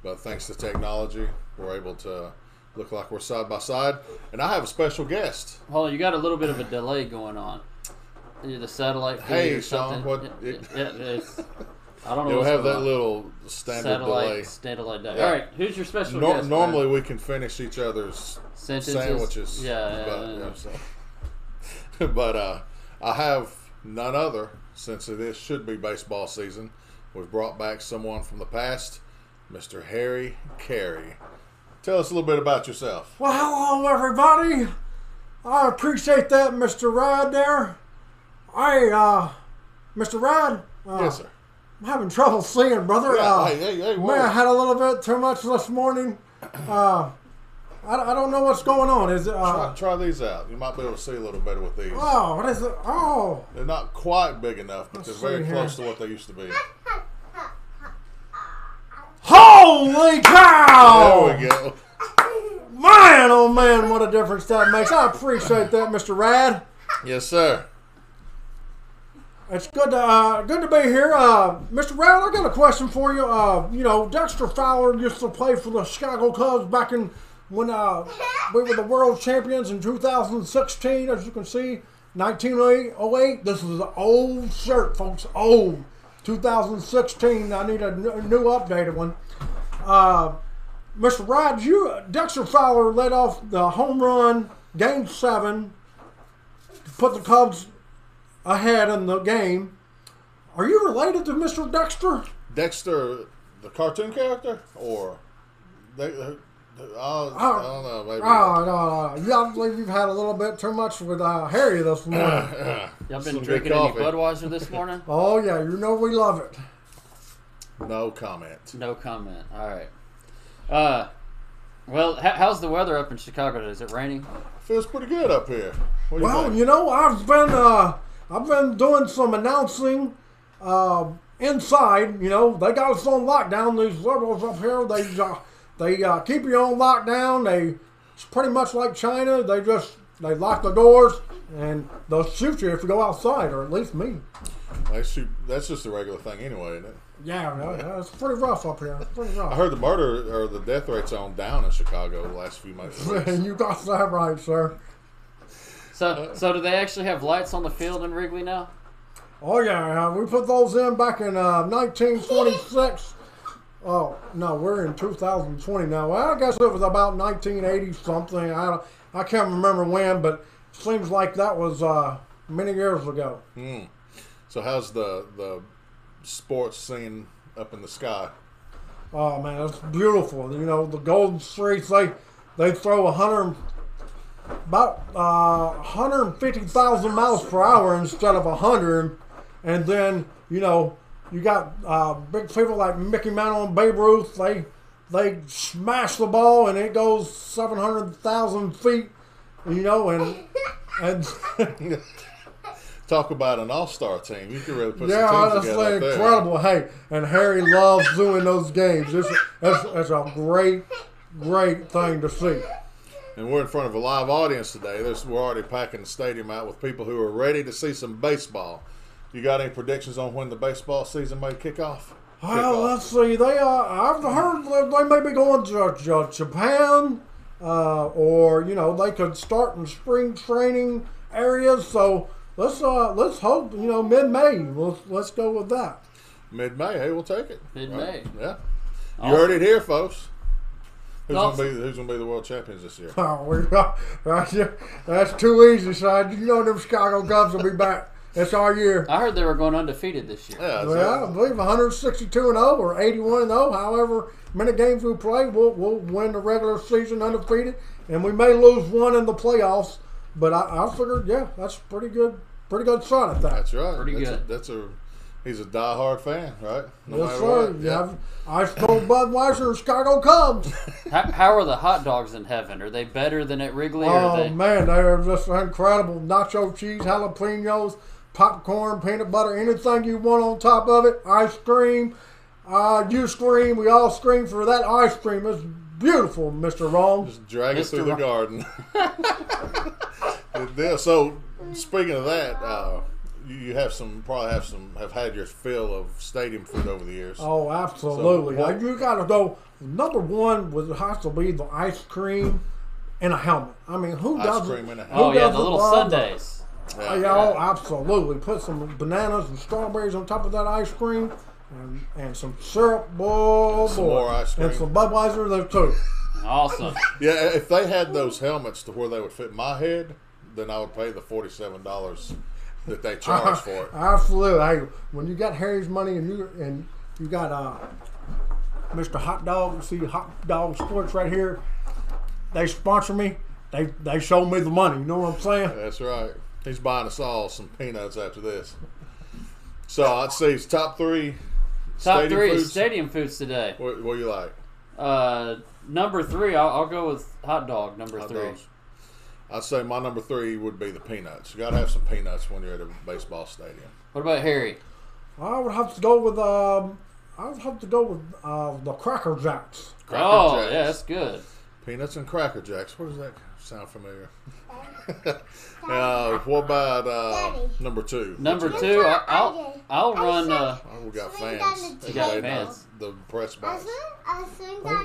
but thanks to technology, we're able to look like we're side by side. And I have a special guest. Hold on, you got a little bit of a delay going on. The satellite feed Hey, or something. Sean, I don't know. You'll what's have going that on. little standard delay. Satellite delay. Yeah. All right, who's your special guest? Normally, we can finish each other's Sentences? sandwiches. Yeah. But I have none other, since it should be baseball season. We've brought back someone from the past, Mr. Harry Caray. Tell us a little bit about yourself. Well, hello, everybody. I appreciate that, Mr. Rod there. Mr. Rod? Yes, sir. I'm having trouble seeing, brother. Yeah, hey, Man, I had a little bit too much this morning. I don't know what's going on. Is it? Try these out. You might be able to see a little better with these. Oh, what is it? Oh. They're not quite big enough, but Let's they're very see close here. to what they used to be. Holy cow! There we go. Man, oh man, what a difference that makes. I appreciate that, Mr. Rad. Yes, sir. It's good to be here. Mr. Rad, I got a question for you. Dexter Fowler used to play for the Chicago Cubs back in when we were the world champions in 2016, as you can see, 1908. This is an old shirt, folks, old. 2016, I need a new updated one. Mr. Rod, Dexter Fowler led off the home run, Game 7, to put the Cubs ahead in the game. Are you related to Mr. Dexter? Dexter, the cartoon character? Or... I don't know, maybe. I believe you've had a little bit too much with Harry this morning. Y'all been Some good drinking any coffee. Budweiser this morning? Oh, yeah, you know we love it. No comment. No comment. All right. Well, how's the weather up in Chicago? Is it raining? Feels pretty good up here. What do you Well, think? I've been doing some announcing inside. You know, they got us on lockdown. These liberals up here, they keep you on lockdown. It's pretty much like China. They lock the doors and they'll shoot you if you go outside, or at least me. That's just a regular thing anyway, isn't it? Yeah, it's pretty rough up here. It's pretty rough. I heard the murder or the death rate's on down in Chicago the last few months. You got that right, sir. So do they actually have lights on the field in Wrigley now? Oh yeah, we put those in back in 1926. Oh no, we're in 2020 now. Well, I guess it was about 1980 something. I can't remember when, but it seems like that was many years ago. So how's the sports scene up in the sky? Oh man, it's beautiful. You know, the Golden Streets, they throw about 150,000 miles per hour instead of 100, and then you got big people like Mickey Mantle and Babe Ruth. They smash the ball and it goes 700,000 feet. And Talk about an all-star team. You can really put yeah, some teams that's together up there. incredible. Hey, and Harry loves doing those games. It's a great thing to see. And we're in front of a live audience today. We're already packing the stadium out with people who are ready to see some baseball. You got any predictions on when the baseball season may kick off? Well, let's see. I've heard that they may be going to Japan, or they could start in spring training areas. So let's hope mid-May. Let's go with that. Mid-May. Hey, we'll take it. Mid-May. Right. Yeah. You Awesome. heard it here, folks. Who's Awesome. gonna be the world champions this year? That's too easy, son. You know them Chicago Cubs will be back. It's our year. I heard they were going undefeated this year. Yeah. Well, I believe 162-0 or 81-0. However many games we play, we'll win the regular season undefeated, and we may lose one in the playoffs. But I figured, that's pretty good shot at that. That's right. Pretty good. He's a diehard fan, right? No Yes, matter sir. what. Yeah. I stole Budweiser and Chicago Cubs. How are the hot dogs in heaven? Are they better than at Wrigley? Or are Oh they... man, they are just incredible. Nacho cheese, jalapenos, popcorn, peanut butter, anything you want on top of it. Ice cream. You scream. We all scream for that ice cream. It's beautiful, Mr. Wrong. Just drag it Mr. through the garden. Yeah, so, speaking of that, you have had your fill of stadium food over the years. Oh, absolutely. So, You got to go. Number one would have to be the ice cream and a helmet. I mean, who Ice doesn't? cream and a who helmet. Oh, yeah, the doesn't little love the- sundaes. Oh, absolutely. Put some bananas and strawberries on top of that ice cream, and some syrup. Boy, Some more ice cream. and some Budweiser there too. Awesome. Yeah, if they had those helmets to where they would fit my head, then I would pay the $47 that they charge for it. Absolutely. Hey, when you got Harry's money and you got Mr. Hot Dog, you see Hot Dog Sports right here. They sponsor me. They show me the money. You know what I'm saying? That's right. He's buying us all some peanuts after this. So I'd say it's top three. Top stadium three foods. stadium foods today. What do you like? Number three, I'll go with hot dog. Number Hot three. dogs. I'd say my number three would be the peanuts. You got to have some peanuts when you're at a baseball stadium. What about Harry? I would have to go with the Cracker Jacks. Cracker Oh, Jacks. yeah, that's good. Peanuts and Cracker Jacks. What does that sound familiar? What about number two? Number What you got? two, I'll run. Oh, we got fans. You got They fans. know The press box.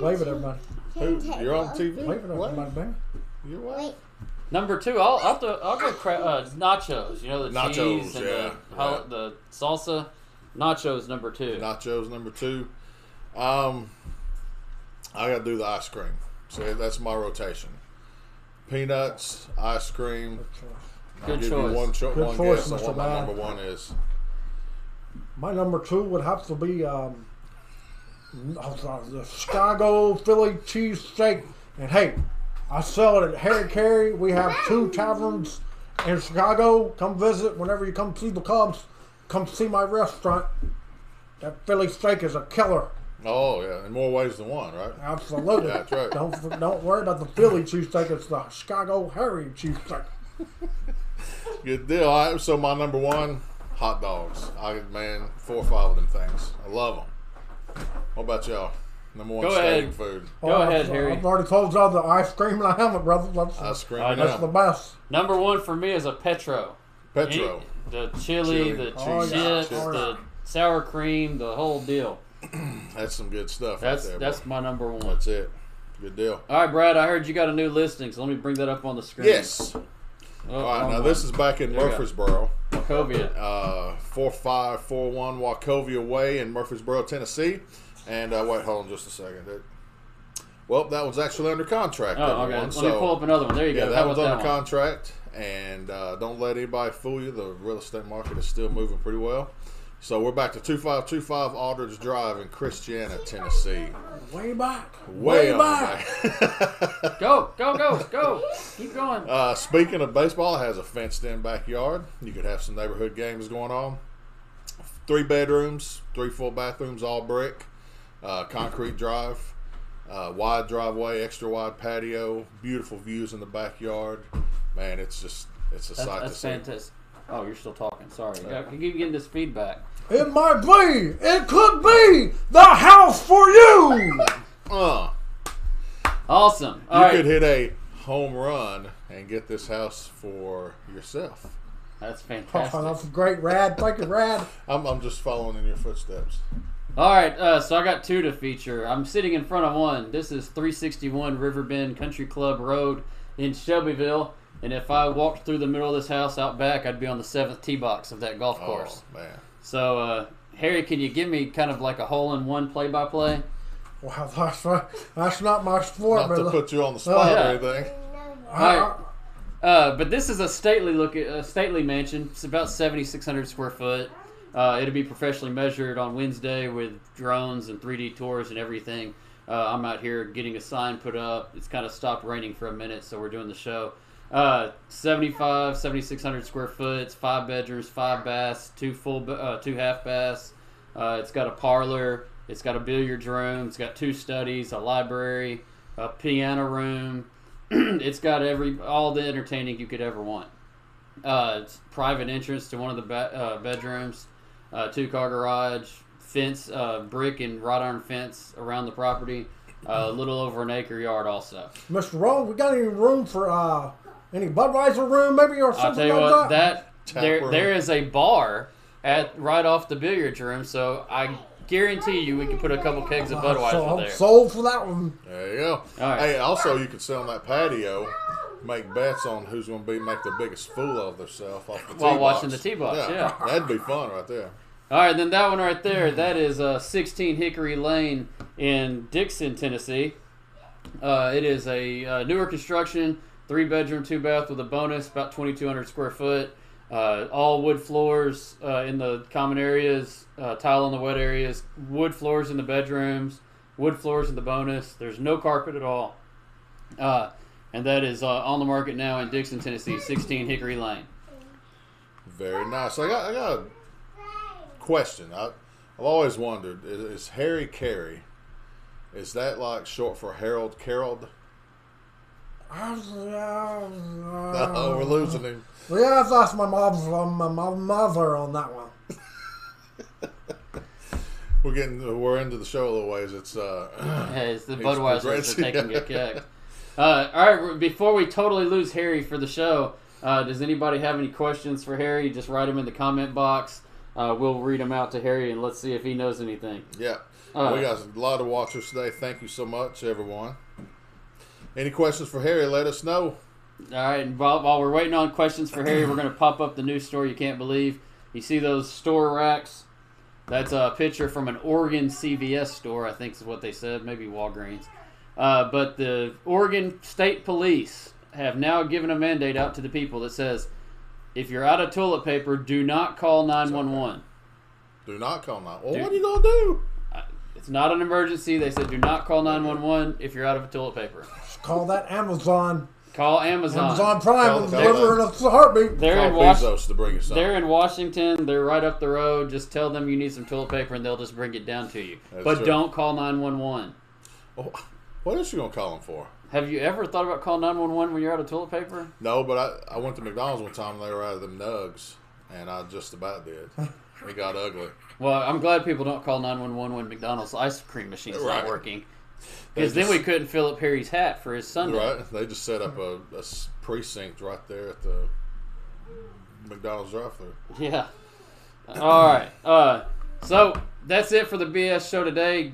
Wave at everybody. Who? You're on TV? Wave at What? everybody, man. You what? Number two, I'll go nachos. You know the Nachos, cheese and yeah, the salsa. Nachos number two. Nachos number two. I got to do the ice cream. So that's my rotation. Peanuts, ice cream. I'll Good give choice. you one Good choice, guess on Mr. what my Bad. number one is. My number two would have to be the Chicago Philly cheesesteak. And hey, I sell it at Harry Carey. We have 2 taverns in Chicago. Come visit whenever you come see the Cubs. Come see my restaurant. That Philly steak is a killer. Oh yeah, in more ways than one, right? Absolutely. Yeah, that's right. Don't worry about the Philly cheesesteak. It's the Chicago Harry cheesesteak. Good deal. All right, so my number one, hot dogs. 4 or 5 of them things. I love them. What about y'all? Number one Go stadium ahead. food. Go ahead, Harry. I've already told y'all the ice cream and a helmet, brother. Ice cream All right, and That's the them. best. Number one for me is a Petro. Petro. The chili, Chili. the Oh, chips, yeah. the sour cream, the whole deal. That's some good stuff That's right there. that's boy. my number one. That's it. Good deal. All right, Brad. I heard you got a new listing, so let me bring that up on the screen. Yes. Oh, All right, wrong now one. this is back in There we go. Murfreesboro. Wachovia. 4541 Wachovia Way in Murfreesboro, Tennessee. And wait, hold on just a second. Well, that one's actually under contract. Oh, okay. everyone. Let me pull up another one. There you Yeah, go. that How one's about under that one? contract. And don't let anybody fool you. The real estate market is still moving pretty well. So we're back to 2525 Aldridge Drive in Christiana, Tennessee. Way back. Way on back. back. Go. Keep going. Speaking of baseball, it has a fenced-in backyard. You could have some neighborhood games going on. 3 bedrooms, 3 full bathrooms, all brick, concrete drive, wide driveway, extra wide patio, beautiful views in the backyard. Man, it's a sight to That's see. fantastic. Oh, you're still talking. Sorry. I keep getting this feedback. It might be. It could be the house for you. Awesome. You All right. could hit a home run and get this house for yourself. That's Oh, fantastic. that's great, Rad. Thank you, Rad. I'm just following in your footsteps. All right, so I got 2 to feature. I'm sitting in front of one. This is 361 Riverbend Country Club Road in Shelbyville. And if I walked through the middle of this house out back, I'd be on the 7th tee box of that golf course. Oh, man. So, Harry, can you give me kind of like a hole-in-one play-by-play? Wow, that's not my sport, Not to brother. put you on the spot yeah. or anything. All right. But this is a stately mansion. It's about 7,600 square foot. It'll be professionally measured on Wednesday with drones and 3D tours and everything. I'm out here getting a sign put up. It's kind of stopped raining for a minute, so we're doing the show. 7,600 square foot. It's 5 bedrooms, 5 baths, 2 half baths. It's got a parlor. It's got a billiards room. It's got 2 studies, a library, a piano room. It's got all the entertaining you could ever want. It's private entrance to one of the bedrooms, 2-car garage, fence, brick and wrought iron fence around the property, a little over an acre yard also. Mr. Rowan, we got any room for any Budweiser room maybe or I'll something tell you like what, that? tap there room. there is a bar right off the billiards room, so I guarantee you we can put a couple kegs of Budweiser So, there. sold for that one. There you go. All right. Hey, also you can sit on that patio, make bets on who's going to make the biggest fool of themselves off the tee While box. watching the tee box, yeah. That'd be fun right there. All right, then that one right there, that is 16 Hickory Lane in Dixon, Tennessee. It is a newer construction, 3-bedroom, 2-bath with a bonus, about 2,200 square foot. All wood floors in the common areas, tile on the wet areas, wood floors in the bedrooms, wood floors in the bonus. There's no carpet at all. And that is on the market now in Dixon, Tennessee, 16 Hickory Lane. Very nice. I got a question. I've always wondered, is Harry Carey, is that like short for Harold Carroll? Oh, we're losing him. Yeah, I've lost my mother on that one. We're into the show a little ways. It's Hey, it's the he's Budweisers progressing. are taking a keg. All right, before we totally lose Harry for the show, does anybody have any questions for Harry? Just write them in the comment box. We'll read them out to Harry, and let's see if he knows anything. Yeah. We got a lot of watchers today. Thank you so much, everyone. Any questions for Harry, let us know. All right, and while we're waiting on questions for Harry, we're going to pop up the new store you can't believe. You see those store racks? That's a picture from an Oregon CVS store, I think is what they said, maybe Walgreens. But the Oregon State Police have now given a mandate out to the people that says, if you're out of toilet paper, do not call 911. Do not call 911. Well, what are you going to do? It's not an emergency. They said do not call 911 if you're out of toilet paper. Just call that Amazon. Call Amazon. Amazon Prime will Tell deliver in a heartbeat. They're in Call Washington. Bezos to bring you something. They're in Washington. They're right up the road. Just tell them you need some toilet paper, and they'll just bring it down to you. That's But true. don't call 911. Oh, what else you going to call him for? Have you ever thought about calling 911 when you're out of toilet paper? No, but I went to McDonald's one time and they were out of them nugs, and I just about did. It got ugly. Well, I'm glad people don't call 911 when McDonald's ice cream machine's not Right. working. They Because then just- we couldn't fill up Harry's hat for his Sunday. Right? They just set up a precinct right there at the McDonald's drive-thru. Yeah. All right. So that's it for the BS show today.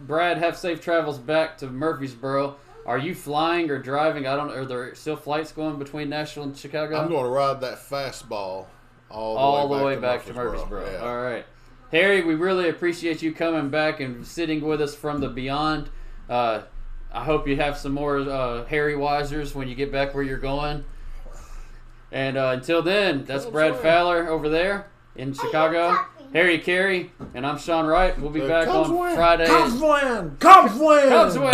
Brad, have safe travels back to Murfreesboro. Are you flying or driving? I don't know. Are there still flights going between Nashville and Chicago? I'm going to ride that fastball all the way back to Murfreesboro. Yeah. All right. Harry, we really appreciate you coming back and sitting with us from the beyond. I hope you have some more Harry Wisers when you get back where you're going. And until then, that's Brad Fowler over there in Chicago. Harry Carey, and I'm Sean Wright. We'll be back Cubs on win. Friday. Cubs win! Cubs win! Cubs win!